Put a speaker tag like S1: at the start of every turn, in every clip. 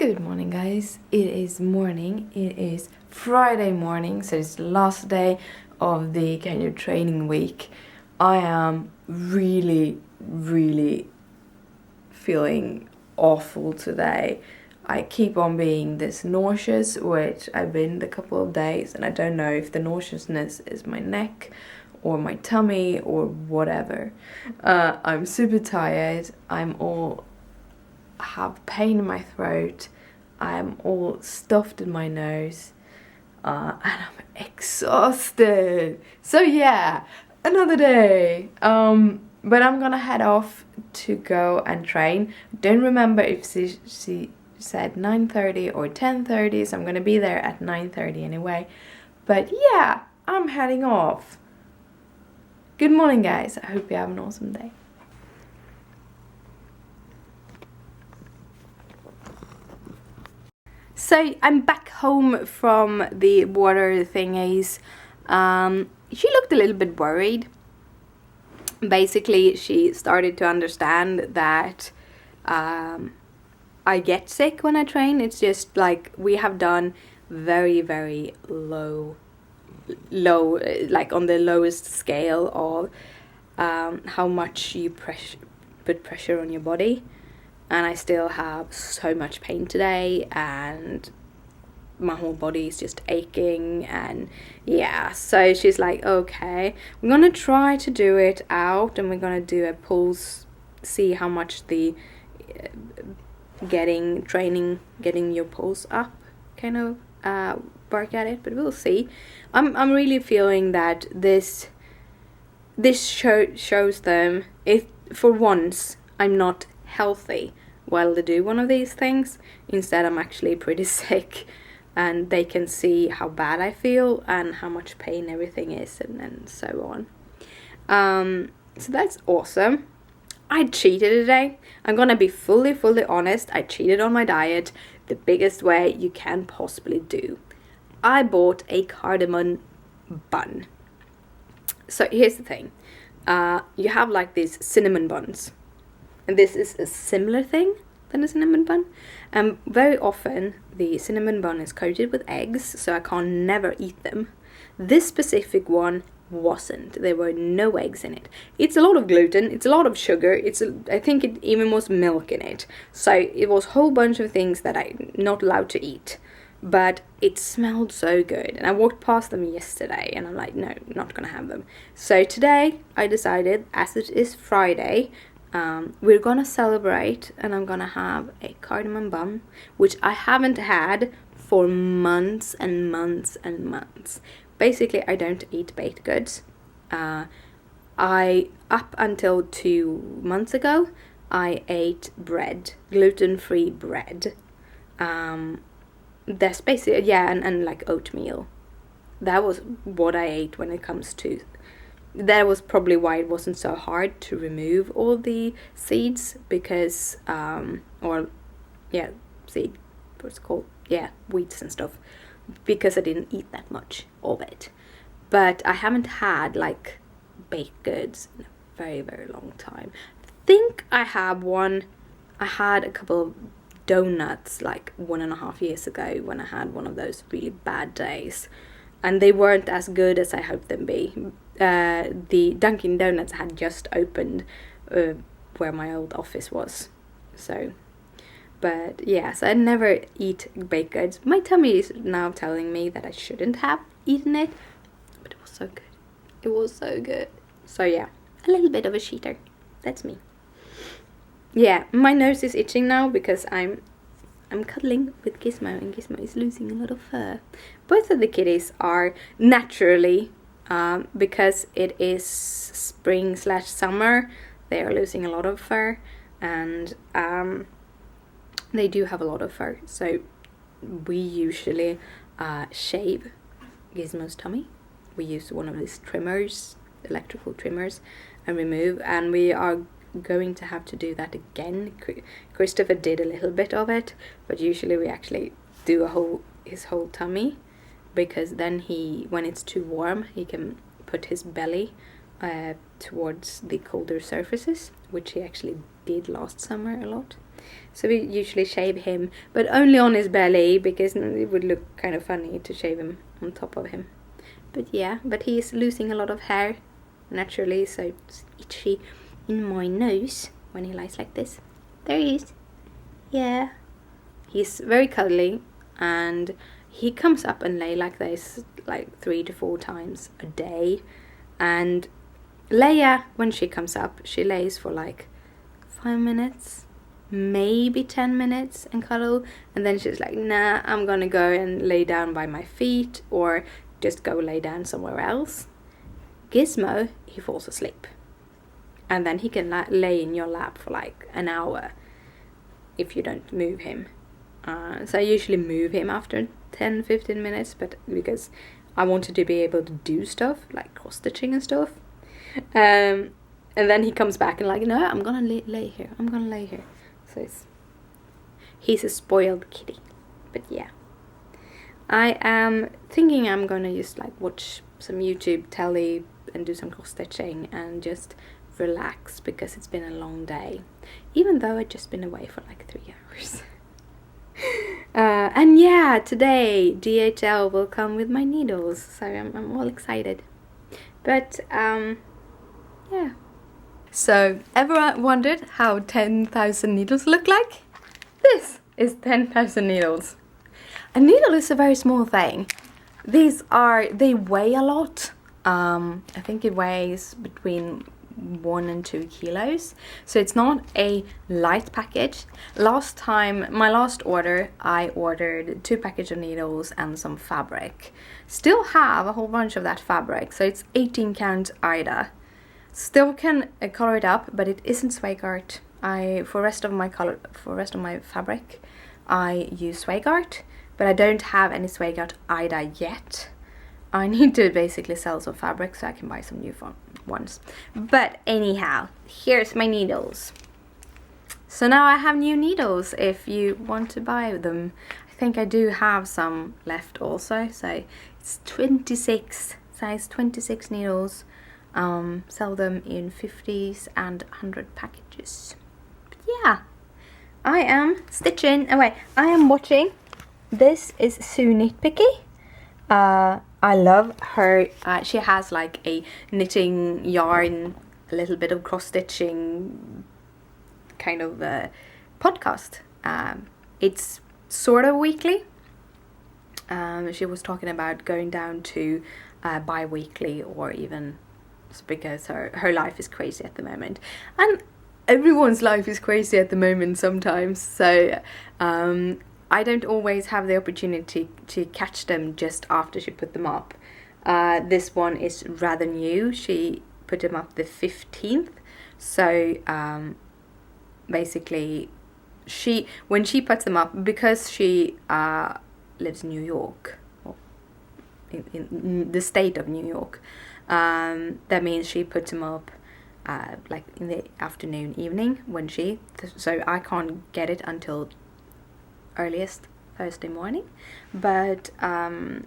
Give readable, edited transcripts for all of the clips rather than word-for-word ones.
S1: Good morning, guys. It is morning. It is Friday morning, so it's the last day of the kind of training week. I am really feeling awful today. I keep on being this nauseous, which I've been the couple of days, and I don't know if the nauseousness is my neck or my tummy or whatever. I'm super tired. Have pain in my throat. I'm all stuffed in my nose, and I'm exhausted. So yeah, another day. But I'm gonna head off to go and train. Don't remember if she said 9:30 or 10:30, so I'm gonna be there at 9:30 anyway. But yeah, I'm heading off. Good morning, guys. I hope you have an awesome day. So I'm back home from the water thingies. She looked a little bit worried. Basically, she started to understand that I get sick when I train. It's just like we have done very low, like on the lowest scale of how much you put pressure on your body. And I still have so much pain today, and my whole body is just aching, and yeah. So she's like, okay, we're gonna try to do it out, and we're gonna do a pulse, see how much the getting your pulse up kind of work at it, but we'll see. I'm really feeling that this shows them if for once I'm not healthy while they do one of these things. Instead, I'm actually pretty sick, and they can see how bad I feel and how much pain everything is, and so on. So that's awesome. I cheated today. I'm gonna be fully honest. I cheated on my diet the biggest way you can possibly do. I bought a cardamom bun. So here's the thing. You have like these cinnamon buns. And this is a similar thing than a cinnamon bun. Very often the cinnamon bun is coated with eggs, so I can never eat them. This specific one wasn't. There were no eggs in it. It's a lot of gluten, it's a lot of sugar, I think it even was milk in it. So it was a whole bunch of things that I'm not allowed to eat. But it smelled so good, and I walked past them yesterday, and I'm like, no, not gonna have them. So today I decided, as it is Friday, we're gonna celebrate, and I'm gonna have a cardamom bun, which I haven't had for months and months and months. Basically, I don't eat baked goods. Up until 2 months ago, I ate bread, gluten-free bread. That's basically, yeah, and like oatmeal. That was what I ate when it comes to. That was probably why it wasn't so hard to remove all the seeds, because seed, what's it called? Yeah, wheats and stuff, because I didn't eat that much of it. But I haven't had like baked goods in a very long time. I think I had a couple of donuts like 1.5 years ago when I had one of those really bad days, and they weren't as good as I hoped them be. The Dunkin' Donuts had just opened where my old office was, so. But yeah, so I never eat baked goods. My tummy is now telling me that I shouldn't have eaten it, but it was so good. It was so good. So yeah, a little bit of a cheater. That's me. Yeah, my nose is itching now because I'm cuddling with Gizmo, and Gizmo is losing a lot of fur. Both of the kitties are naturally, because it is spring/summer, they are losing a lot of fur, and they do have a lot of fur. So we usually shave Gizmo's tummy. We use one of these trimmers, electrical trimmers, and remove, and we are going to have to do that again. Christopher did a little bit of it, but usually we actually do his whole tummy, because then when it's too warm, he can put his belly towards the colder surfaces, which he actually did last summer a lot. So we usually shave him, but only on his belly, because it would look kind of funny to shave him on top of him. But yeah, but he's losing a lot of hair naturally, so it's itchy in my nose when he lies like this. There he is. Yeah. He's very cuddly, and he comes up and lay like this like 3 to 4 times a day. And Leia, when she comes up, she lays for like 5 minutes, maybe 10 minutes and cuddle, and then she's like, nah, I'm gonna go and lay down by my feet or just go lay down somewhere else. Gizmo, he falls asleep, and then he can lay in your lap for like an hour if you don't move him. So I usually move him after 10-15 minutes, but because I wanted to be able to do stuff like cross-stitching and stuff. And then he comes back and like, no, I'm gonna lay here. I'm gonna lay here. So he's a spoiled kitty. But yeah, I am thinking I'm gonna just like watch some YouTube telly and do some cross-stitching and just relax, because it's been a long day, even though I've just been away for like 3 hours. And yeah, today DHL will come with my needles, so I'm all excited. But yeah. So, ever wondered how 10,000 needles look like? This is 10,000 needles. A needle is a very small thing. They weigh a lot. I think it weighs between 1 and 2 kilos, so it's not a light package. My last order, I ordered 2 packages of needles and some fabric. Still have a whole bunch of that fabric, so it's 18 count Aida. Still can color it up, but it isn't Zweigart. For rest of my fabric, I use Zweigart, but I don't have any Zweigart Aida yet. I need to basically sell some fabric so I can buy some new ones. But anyhow, here's my needles. So now I have new needles if you want to buy them. I think I do have some left also. So it's 26, size 26 needles. Sell them in 50s and 100 packages. But yeah, I am stitching. Oh wait, I am watching. This is Sue Nitpicky. I love her. She has like a knitting yarn, a little bit of cross stitching kind of podcast. It's sort of weekly. She was talking about going down to bi-weekly, or even because her life is crazy at the moment, and everyone's life is crazy at the moment sometimes. So I don't always have the opportunity to catch them just after she put them up. This one is rather new. She put them up the 15th. So basically, when she puts them up, because she lives in New York, or in the state of New York, that means she puts them up like in the afternoon, evening, so I can't get it until earliest Thursday morning. But I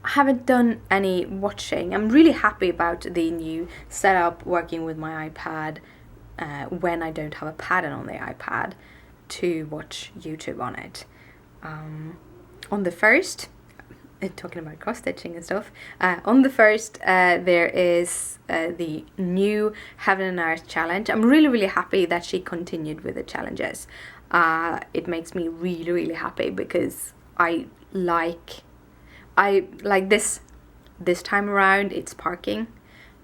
S1: haven't done any watching. I'm really happy about the new setup, working with my iPad when I don't have a pattern on the iPad to watch YouTube on it. On the first, talking about cross stitching and stuff, on the first there is the new Heaven and Earth challenge. I'm really happy that she continued with the challenges. It makes me really happy, because I like this time around. It's parking.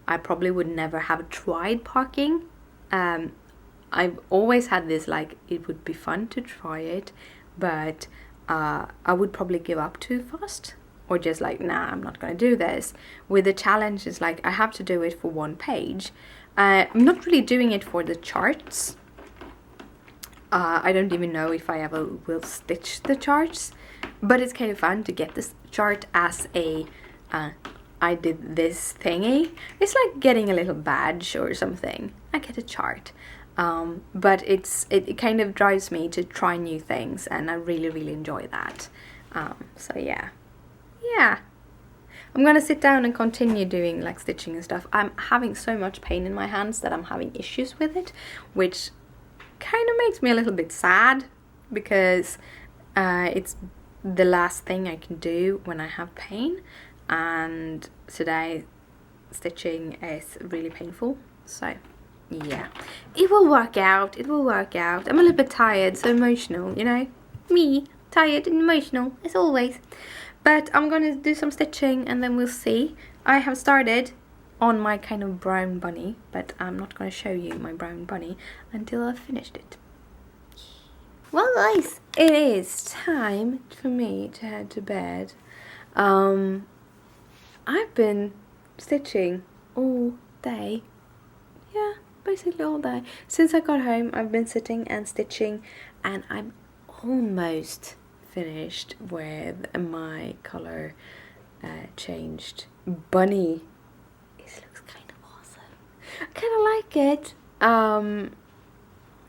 S1: I probably would never have tried parking. I've always had this, like, it would be fun to try it, but I would probably give up too fast, or just like, nah, I'm not gonna do this. With the challenge, it's like I have to do it for 1 page. I'm not really doing it for the charts. I don't even know if I ever will stitch the charts, but it's kind of fun to get this chart as a I did this thingy. It's like getting a little badge or something. I get a chart. But it kind of drives me to try new things, and I really enjoy that. So yeah. I'm gonna sit down and continue doing like stitching and stuff. I'm having so much pain in my hands that I'm having issues with it, which kind of makes me a little bit sad because it's the last thing I can do when I have pain, and today stitching is really painful. So yeah, it will work out. It will work out. I'm a little bit tired, so emotional, you know. Me, tired and emotional as always. But I'm gonna do some stitching and then we'll see. I have started on my kind of brown bunny, but I'm not gonna show you my brown bunny until I've finished it. Well guys, it is time for me to head to bed. I've been stitching all day. Yeah, basically all day. Since I got home, I've been sitting and stitching, and I'm almost finished with my color changed bunny. It looks kind of awesome. I kind of like it.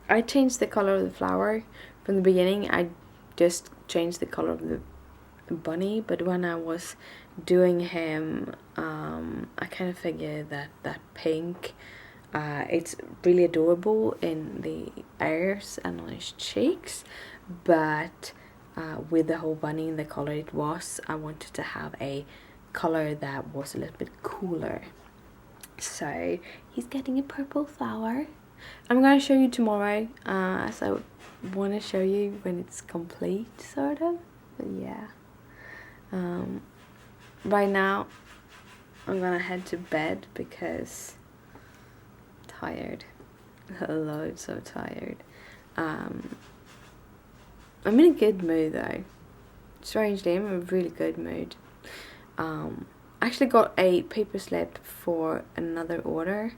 S1: I changed the color of the flower from the beginning. I just changed the color of the bunny, but when I was doing him, I kind of figured that pink, it's really adorable in the ears and on his cheeks, but with the whole bunny and the color it was, I wanted to have a color that was a little bit cooler. So he's getting a purple flower. I'm gonna show you tomorrow, as I want to show you when it's complete, sort of. But yeah, right now I'm gonna head to bed because I'm tired. Hello, I'm so tired. I'm in a good mood though. Strangely, I'm in a really good mood. I actually got a paper slip for another order,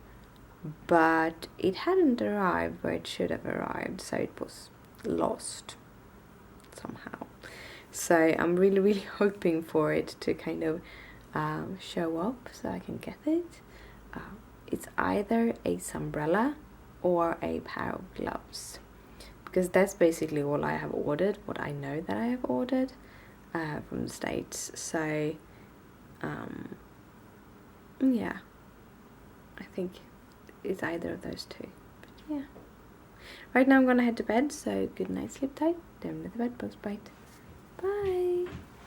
S1: but it hadn't arrived where it should have arrived, so it was lost somehow. So I'm really hoping for it to kind of show up so I can get it. It's either a umbrella or a pair of gloves, because that's basically all I have ordered, what I know that I have ordered from the States. So yeah, I think it's either of those two. But yeah, right now I'm gonna head to bed, so good night, sleep tight, don't let the bedbugs bite. Bye.